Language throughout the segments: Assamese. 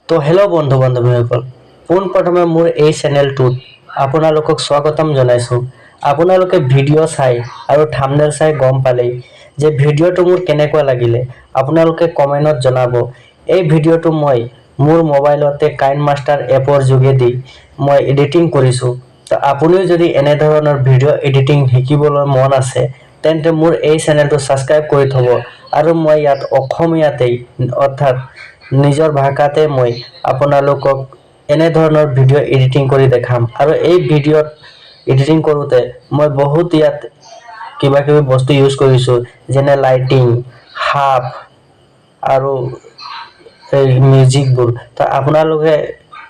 তো হেল্ল' বন্ধু বান্ধৱীসকল, পোনপ্ৰথমে মোৰ এই চেনেলটোত আপোনালোকক স্বাগতম জনাইছোঁ। আপোনালোকে ভিডিঅ' চাই আৰু থাম্বনেল চাই গম পালেই যে ভিডিঅ'টো মোৰ কেনেকুৱা লাগিলে আপোনালোকে কমেণ্টত জনাব। এই ভিডিঅ'টো মই মোৰ মোবাইলতে কাইনমাষ্টাৰ এপৰ যোগেদি মই এডিটিং কৰিছোঁ। তো আপুনিও যদি এনেধৰণৰ ভিডিঅ' এডিটিং শিকিবলৈ মন আছে তেন্তে মোৰ এই চেনেলটো ছাবস্ক্ৰাইব কৰি থ'ব। আৰু মই ইয়াত অসমীয়াতেই অৰ্থাৎ নিজৰ ভাষাতে মই আপোনালোকক এনেধৰণৰ ভিডিঅ' এডিটিং কৰি দেখাম। আৰু এই ভিডিঅ'ত এডিটিং কৰোঁতে মই বহুত ইয়াত কিবা কিবি বস্তু ইউজ কৰিছোঁ, যেনে লাইটিং, হাফ আৰু এই মিউজিকবোৰ। তো আপোনালোকে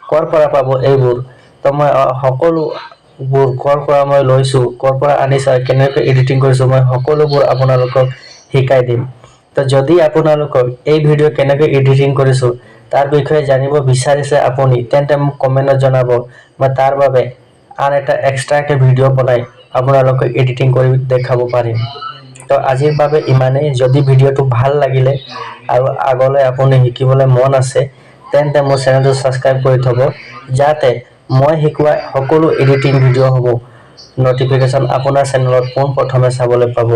ক'ৰ পৰা পাব এইবোৰ, তো মই সকলোবোৰ ক'ৰ পৰা মই লৈছোঁ, ক'ৰ পৰা আনিছোঁ, কেনেকৈ এডিটিং কৰিছোঁ, মই সকলোবোৰ আপোনালোকক শিকাই দিম। তো যদি আপোনালোকক এই ভিডিঅ' কেনেকৈ এডিটিং কৰিছোঁ তাৰ বিষয়ে জানিব বিচাৰিছে আপুনি, তেন্তে মোক কমেণ্টত জনাব। মই তাৰ বাবে আন এটা এক্সট্ৰাকৈ ভিডিঅ' বনাই আপোনালোকক এডিটিং কৰি দেখাব পাৰিম। তো আজিৰ বাবে ইমানেই। যদি ভিডিঅ'টো ভাল লাগিলে আৰু আগলৈ আপুনি শিকিবলৈ মন আছে তেন্তে মোৰ চেনেলটো ছাবস্ক্ৰাইব কৰি থ'ব, যাতে মই শিকোৱা সকলো এডিটিং ভিডিঅ'সমূহ ন'টিফিকেশ্যন আপোনাৰ চেনেলত পোনপ্ৰথমে চাবলৈ পাব।